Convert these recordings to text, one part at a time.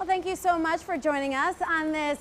Well, thank you so much for joining us on this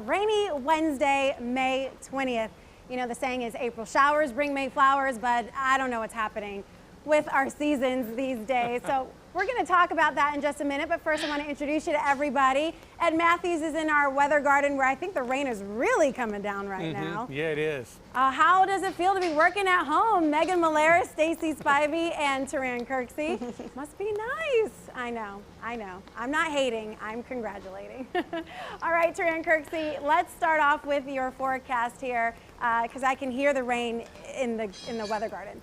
rainy Wednesday, May 20th. You know, the saying is April showers bring May flowers, but I don't know what's happening with our seasons these days. So we're going to talk about that in just a minute. But first, I want to introduce you to everybody. Ed Matthews is in our weather garden where I think the rain is really coming down right now. Yeah, it is. How does it feel to be working at home? Megan Malaris, Stacy Spivey, and Taran Kirksey. Must be nice. I know. I'm not hating, I'm congratulating. All right, Taran Kirksey, let's start off with your forecast here because I can hear the rain in the weather garden.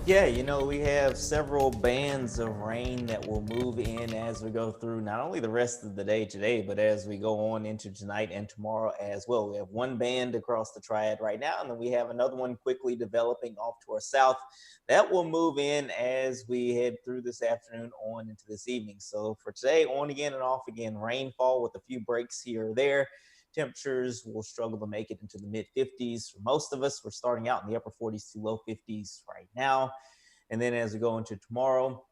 Yeah, you know, we have several bands of rain that will move in as we go through not only the rest of the day today, but as we go on into tonight and tomorrow as well. We have one band across the triad right now, and then we have another one quickly developing off to our south that will move in as we head through this afternoon on into this evening. So for today, on again and off again, rainfall with a few breaks here or there. Temperatures will struggle to make it into the mid 50s for most of us. We're starting out in the upper 40s to low 50s right now. And then as we go into tomorrow,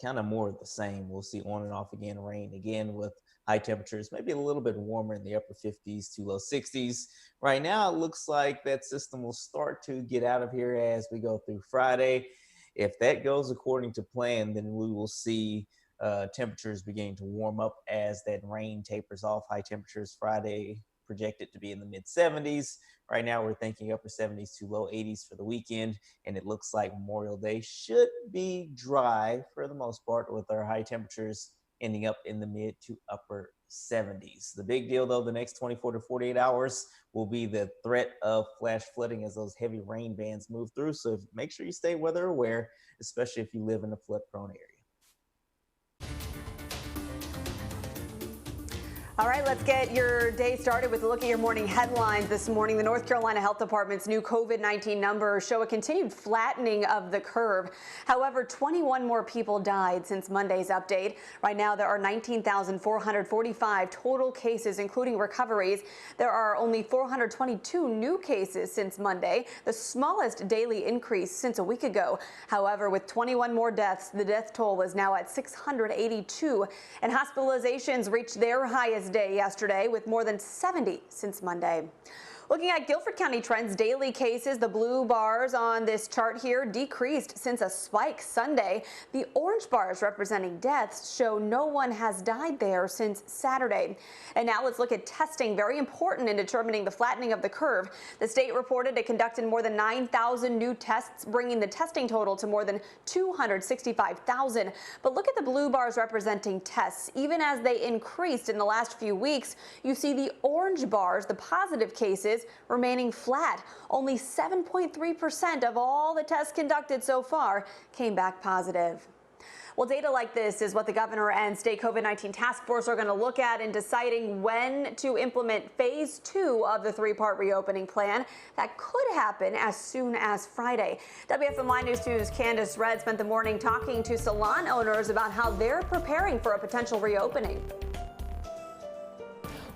kind of more of the same. We'll see on and off again rain again with high temperatures, maybe a little bit warmer in the upper 50s to low 60s. Right now, it looks like that system will start to get out of here as we go through Friday. If that goes according to plan, then we will see temperatures beginning to warm up as that rain tapers off. High temperatures Friday projected to be in the mid 70s. Right now we're thinking upper 70s to low 80s for the weekend, and it looks like Memorial Day should be dry for the most part, with our high temperatures ending up in the mid to upper 70s. The big deal though, the next 24 to 48 hours will be the threat of flash flooding as those heavy rain bands move through. So make sure you stay weather aware, especially if you live in a flood prone area. All right, let's get your day started with a look at your morning headlines this morning. The North Carolina Health Department's new COVID-19 numbers show a continued flattening of the curve. However, 21 more people died since Monday's update. Right now, there are 19,445 total cases, including recoveries. There are only 422 new cases since Monday, the smallest daily increase since a week ago. However, with 21 more deaths, the death toll is now at 682, and hospitalizations reached their highest day yesterday, with more than 70 since Monday. Looking at Guilford County trends, daily cases, the blue bars on this chart here decreased since a spike Sunday. The orange bars representing deaths show no one has died there since Saturday. And now let's look at testing, very important in determining the flattening of the curve. The state reported it conducted more than 9,000 new tests, bringing the testing total to more than 265,000. But look at the blue bars representing tests. Even as they increased in the last few weeks, you see the orange bars, the positive cases, remaining flat. Only 7.3% of all the tests conducted so far came back positive. Well, data like this is what the governor and state COVID-19 task force are going to look at in deciding when to implement phase 2 of the 3-part reopening plan. That could happen as soon as Friday. WFMY News 2's Candace Redd spent the morning talking to salon owners about how they're preparing for a potential reopening.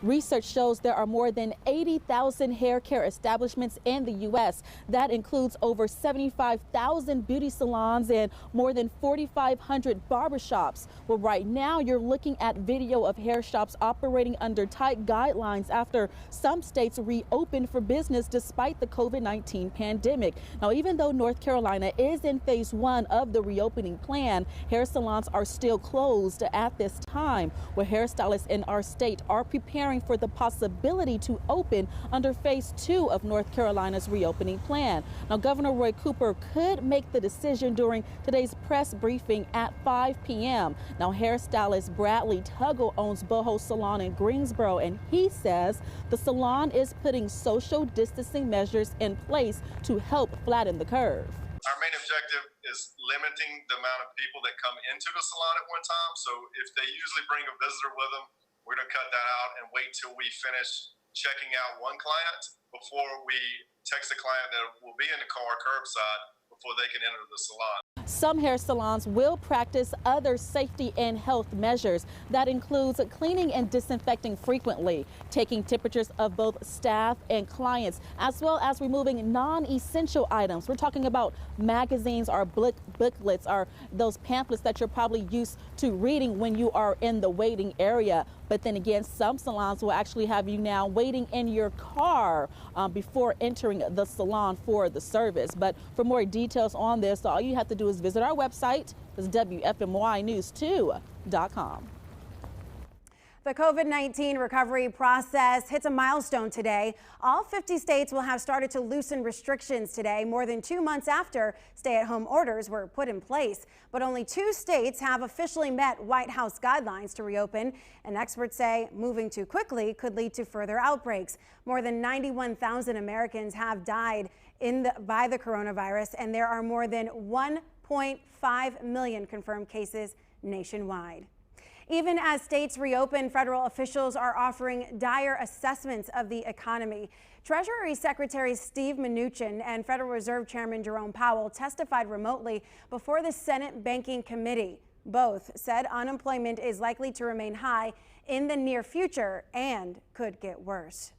Research shows there are more than 80,000 hair care establishments in the U.S. That includes over 75,000 beauty salons and more than 4,500 barbershops. Well, right now you're looking at video of hair shops operating under tight guidelines after some states reopened for business despite the COVID-19 pandemic. Now, even though North Carolina is in phase 1 of the reopening plan, hair salons are still closed at this time, where hairstylists in our state are preparing for the possibility to open under phase 2 of North Carolina's reopening plan. Now, Governor Roy Cooper could make the decision during today's press briefing at 5 p.m. Now, hairstylist Bradley Tuggle owns Boho Salon in Greensboro, and he says the salon is putting social distancing measures in place to help flatten the curve. Our main objective is limiting the amount of people that come into the salon at one time. So if they usually bring a visitor with them, we're going to cut that out and wait till we finish checking out one client before we text the client that will be in the car curbside before they can enter the salon. Some hair salons will practice other safety and health measures. That includes cleaning and disinfecting frequently, taking temperatures of both staff and clients, as well as removing non-essential items. We're talking about magazines or booklets or those pamphlets that you're probably used to reading when you are in the waiting area. But then again, some salons will actually have you now waiting in your car before entering the salon for the service. But for more details on this, all you have to do is visit our website. It's WFMYnews2.com. The COVID-19 recovery process hits a milestone today. All 50 states will have started to loosen restrictions today, more than 2 months after stay-at-home orders were put in place. But only 2 states have officially met White House guidelines to reopen, and experts say moving too quickly could lead to further outbreaks. More than 91,000 Americans have died by the coronavirus, and there are more than 1.5 million confirmed cases nationwide. Even as states reopen, federal officials are offering dire assessments of the economy. Treasury Secretary Steve Mnuchin and Federal Reserve Chairman Jerome Powell testified remotely before the Senate Banking Committee. Both said unemployment is likely to remain high in the near future and could get worse.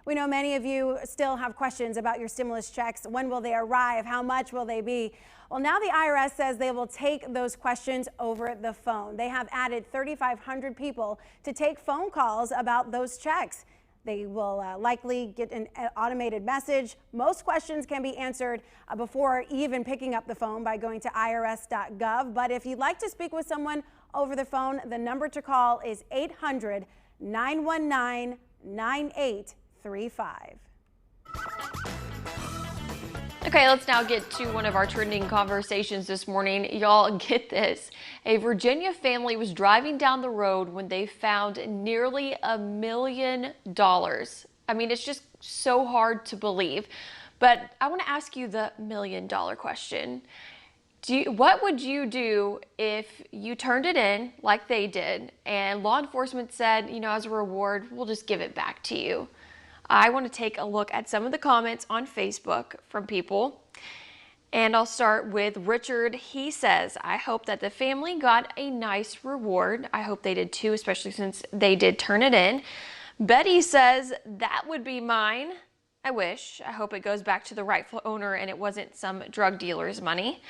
We know many of you still have questions about your stimulus checks. When will they arrive? How much will they be? Well, now the IRS says they will take those questions over the phone. They have added 3,500 people to take phone calls about those checks. They will likely get an automated message. Most questions can be answered before even picking up the phone by going to irs.gov. But if you'd like to speak with someone over the phone, the number to call is 800-919-9835. Okay, let's now get to one of our trending conversations this morning. Y'all, get this. A Virginia family was driving down the road when they found nearly $1 million. I mean, it's just so hard to believe. But I want to ask you the $1 million question. What would you do if you turned it in like they did and law enforcement said, you know, as a reward, we'll just give it back to you? I want to take a look at some of the comments on Facebook from people. And I'll start with Richard. He says, I hope that the family got a nice reward. I hope they did too, especially since they did turn it in. Betty says, that would be mine. I wish. I hope it goes back to the rightful owner and it wasn't some drug dealer's money.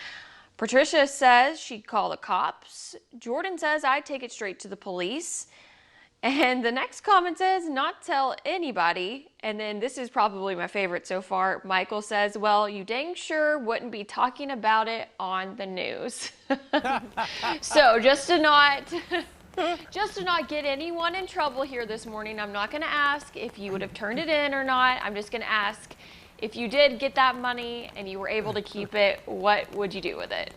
Patricia says she'd call the cops. Jordan says, I'd take it straight to the police. And the next comment says, not tell anybody. And then this is probably my favorite so far. Michael says, well, you dang sure wouldn't be talking about it on the news. So just to not get anyone in trouble here this morning, I'm not going to ask if you would have turned it in or not. I'm just going to ask if you did get that money and you were able to keep it, what would you do with it?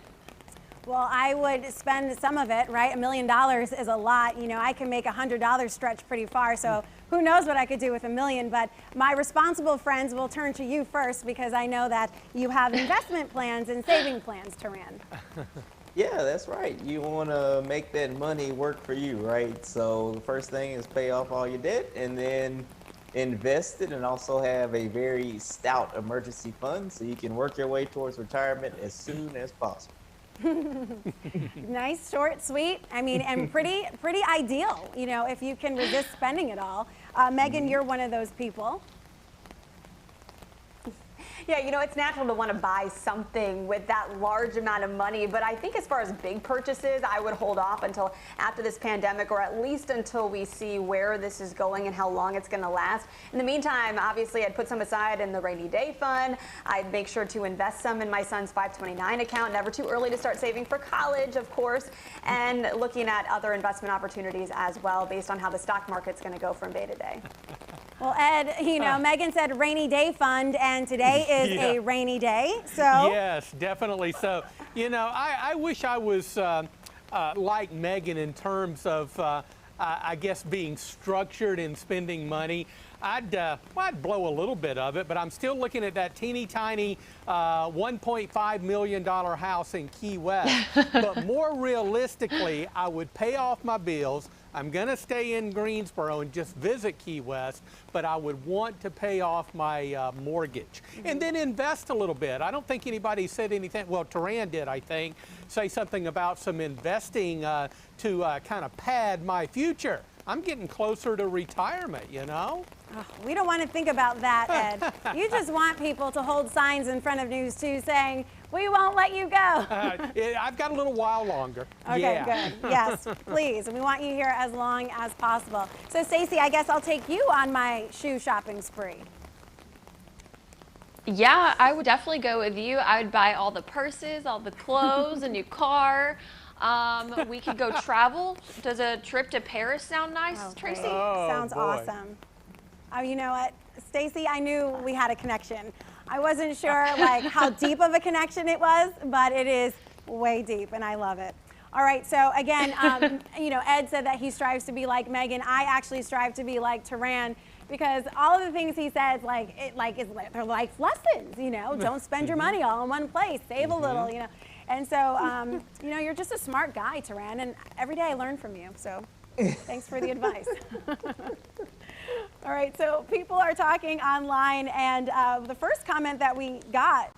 Well, I would spend some of it, right? $1 million is a lot. You know, I can make $100 stretch pretty far, so who knows what I could do with $1 million. But my responsible friends will turn to you first because I know that you have investment plans and saving plans, Taran. Yeah, that's right. You want to make that money work for you, right? So the first thing is pay off all your debt and then invest it and also have a very stout emergency fund so you can work your way towards retirement as soon as possible. Nice, short, sweet. I mean, and pretty ideal, you know, if you can resist spending it all. Megan, you're one of those people. Yeah, you know, it's natural to want to buy something with that large amount of money, but I think as far as big purchases, I would hold off until after this pandemic, or at least until we see where this is going and how long it's going to last. In the meantime, obviously, I'd put some aside in the rainy day fund. I'd make sure to invest some in my son's 529 account. Never too early to start saving for college, of course, and looking at other investment opportunities as well based on how the stock market's going to go from day to day. Well, Ed, you know, Megan said rainy day fund, and today is a rainy day, so. Yes, definitely so. You know, I wish I was like Megan in terms of, I guess, being structured in spending money. I'd blow a little bit of it, but I'm still looking at that teeny tiny $1.5 million house in Key West. But more realistically, I would pay off my bills, I'm going to stay in Greensboro and just visit Key West, but I would want to pay off my mortgage and then invest a little bit. I don't think anybody said anything. Well, Turan did, I think, say something about some investing to kind of pad my future. I'm getting closer to retirement, you know? Oh, we don't want to think about that, Ed. You just want people to hold signs in front of News 2 saying, we won't let you go. I've got a little while longer. Okay, good. Yes, please. We want you here as long as possible. So, Stacey, I guess I'll take you on my shoe shopping spree. Yeah, I would definitely go with you. I would buy all the purses, all the clothes, a new car. We could go travel. Does a trip to Paris sound nice, Tracy? Oh, sounds boy. Awesome. Oh, you know what, Stacey, I knew we had a connection. I wasn't sure like how deep of a connection it was, but it is way deep, and I love it. All right, so again, you know, Ed said that he strives to be like Megan. I actually strive to be like Turan, because all of the things he says, they're life lessons. You know, don't spend your money all in one place. Save a little. You know, and so you know, you're just a smart guy, Turan, and every day I learn from you. So thanks for the advice. All right, so people are talking online, and the first comment that we got,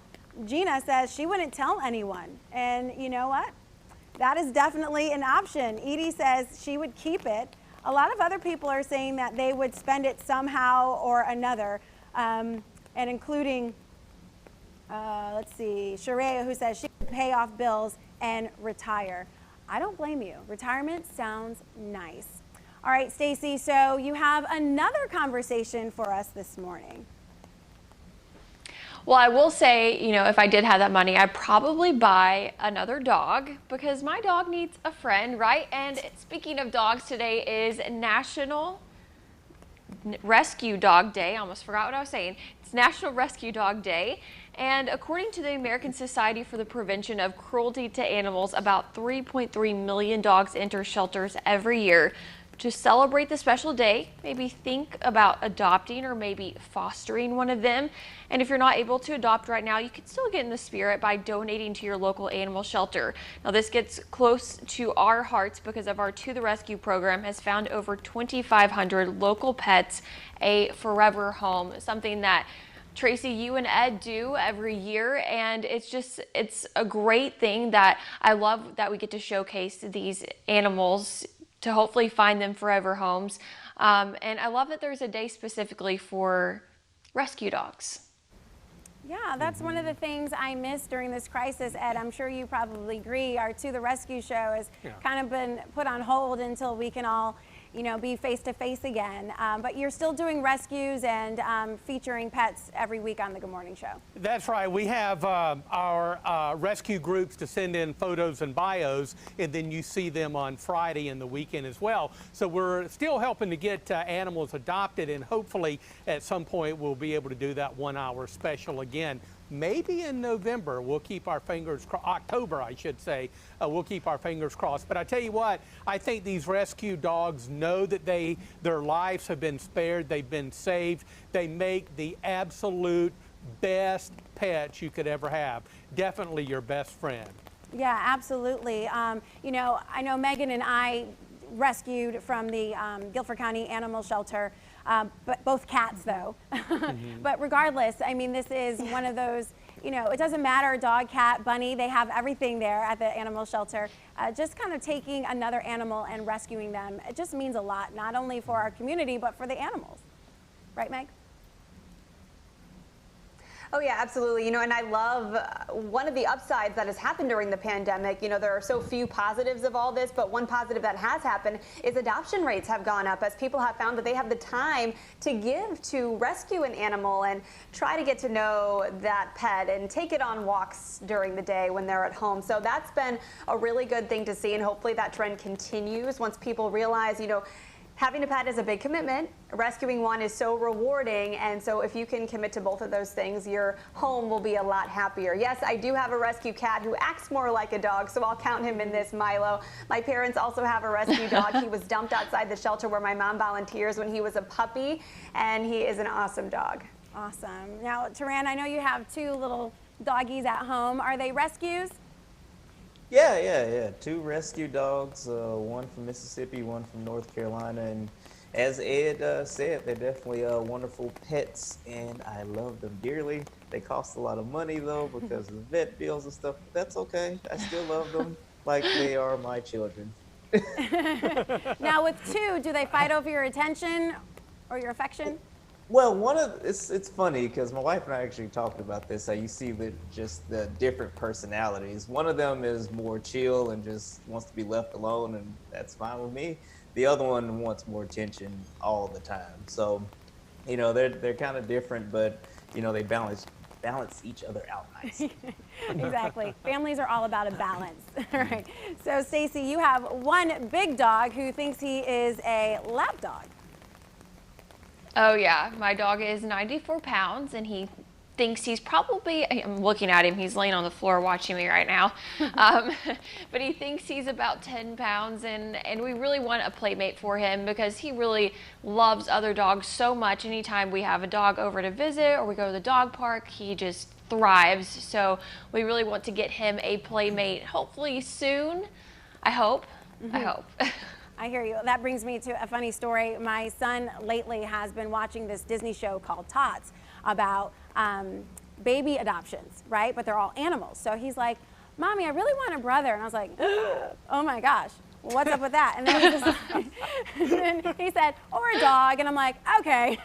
Gina says she wouldn't tell anyone, and you know what? That is definitely an option. Edie says she would keep it. A lot of other people are saying that they would spend it somehow or another, and including, let's see, Sharia, who says she would pay off bills and retire. I don't blame you. Retirement sounds nice. All right, Stacey, so you have another conversation for us this morning. Well, I will say, you know, if I did have that money, I'd probably buy another dog because my dog needs a friend, right? And speaking of dogs, today is National Rescue Dog Day. I almost forgot what I was saying. It's National Rescue Dog Day. And according to the American Society for the Prevention of Cruelty to Animals, about 3.3 million dogs enter shelters every year. To celebrate the special day, maybe think about adopting or maybe fostering one of them. And if you're not able to adopt right now, you can still get in the spirit by donating to your local animal shelter. Now, this gets close to our hearts because of our To the Rescue program has found over 2,500 local pets a forever home, something that Tracy, you and Ed do every year, and it's a great thing that I love that we get to showcase these animals to hopefully find them forever homes. And I love that there's a day specifically for rescue dogs. Yeah, that's one of the things I missed during this crisis, Ed. I'm sure you probably agree. Our To the Rescue show has kind of been put on hold until we can all, you know, be face-to-face again. But you're still doing rescues and featuring pets every week on the Good Morning Show. That's right. We have our rescue groups to send in photos and bios, and then you see them on Friday and the weekend as well. So we're still helping to get animals adopted, and hopefully at some point we'll be able to do that 1 hour special again. Maybe in November. We'll keep our fingers crossed. October, I should say. We'll keep our fingers crossed. But I tell you what, I think these rescue dogs know that their lives have been spared. They've been saved. They make the absolute best pets you could ever have. Definitely your best friend. Yeah, absolutely. You know, I know Megan and I rescued from the Guilford County Animal Shelter, but both cats though. But regardless, I mean, this is one of those, you know, it doesn't matter, dog, cat, bunny, they have everything there at the animal shelter. Just kind of taking another animal and rescuing them, it just means a lot, not only for our community, but for the animals. Right, Meg? Oh yeah, absolutely. You know, and I love one of the upsides that has happened during the pandemic. You know, there are so few positives of all this, but one positive that has happened is adoption rates have gone up as people have found that they have the time to give to rescue an animal and try to get to know that pet and take it on walks during the day when they're at home. So that's been a really good thing to see, and hopefully that trend continues once people realize, you know, having a pet is a big commitment. Rescuing one is so rewarding, and so if you can commit to both of those things, your home will be a lot happier. Yes, I do have a rescue cat who acts more like a dog, so I'll count him in this, Milo. My parents also have a rescue dog. He was dumped outside the shelter where my mom volunteers when he was a puppy, and he is an awesome dog. Awesome. Now, Turan, I know you have two little doggies at home. Are they rescues? Yeah. Two rescue dogs, one from Mississippi, one from North Carolina, and as Ed said, they're definitely wonderful pets, and I love them dearly. They cost a lot of money though because of the vet bills and stuff, but that's okay. I still love them like they are my children. Now with two, do they fight over your attention or your affection? Well, it's funny because my wife and I actually talked about this. How you see just the different personalities. One of them is more chill and just wants to be left alone, and that's fine with me. The other one wants more attention all the time. So, they're kind of different, but they balance each other out nice. Exactly. Families are all about a balance. All right. So, Stacy, you have one big dog who thinks he is a lap dog. Oh yeah, my dog is 94 pounds and he thinks he's probably, I'm looking at him, he's laying on the floor watching me right now, but he thinks he's about 10 pounds and we really want a playmate for him because he really loves other dogs so much. Anytime we have a dog over to visit or we go to the dog park, he just thrives. So we really want to get him a playmate hopefully soon. I hope. I hear you. That brings me to a funny story. My son lately has been watching this Disney show called Tots about baby adoptions, right? But they're all animals. So he's like, Mommy, I really want a brother. And I was like, oh my gosh, what's up with that? And then, and then he said, or a dog. And I'm like, okay,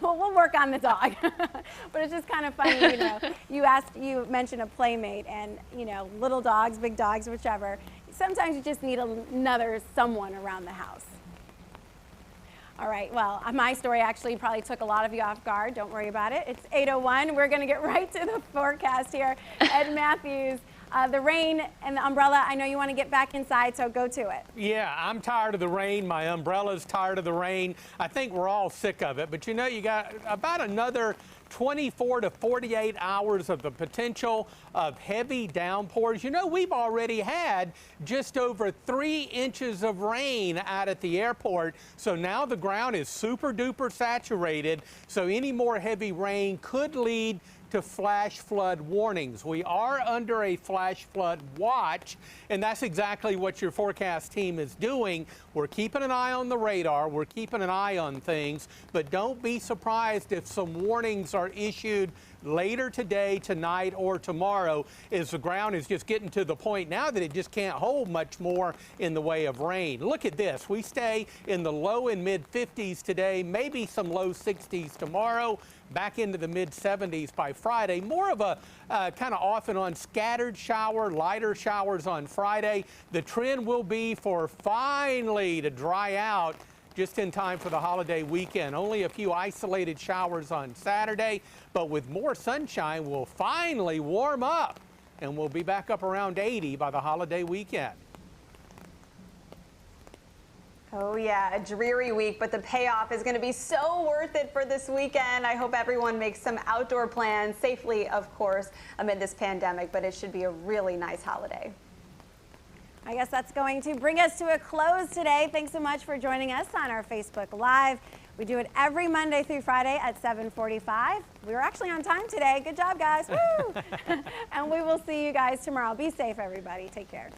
well, we'll work on the dog. But it's just kind of funny, you mentioned a playmate and, little dogs, big dogs, whichever. Sometimes you just need another someone around the house. All right, well, my story actually probably took a lot of you off guard. Don't worry about it. It's 8:01. We're going to get right to the forecast here. Ed Matthews, the rain and the umbrella, I know you want to get back inside, so go to it. Yeah, I'm tired of the rain. My umbrella's tired of the rain. I think we're all sick of it. But you got about another 24 to 48 hours of the potential of heavy downpours. We've already had just over 3 inches of rain out at the airport. So now the ground is super duper saturated. So any more heavy rain could lead to flash flood warnings. We are under a flash flood watch, and that's exactly what your forecast team is doing. We're keeping an eye on the radar, we're keeping an eye on things, but don't be surprised if some warnings are issued later today, tonight, or tomorrow, as the ground is just getting to the point now that it just can't hold much more in the way of rain. Look at this. We stay in the low and mid 50s today, maybe some low 60s tomorrow, back into the mid 70s by Friday. More of a kind of off and on scattered shower, lighter showers on Friday. The trend will be for finally to dry out just in time for the holiday weekend. Only a few isolated showers on Saturday, but with more sunshine, we'll finally warm up and we'll be back up around 80 by the holiday weekend. Oh yeah, a dreary week, but the payoff is going to be so worth it for this weekend. I hope everyone makes some outdoor plans safely, of course, amid this pandemic, but it should be a really nice holiday. I guess that's going to bring us to a close today. Thanks so much for joining us on our Facebook Live. We do it every Monday through Friday at 7:45. We were actually on time today. Good job, guys. Woo! And we will see you guys tomorrow. Be safe, everybody. Take care.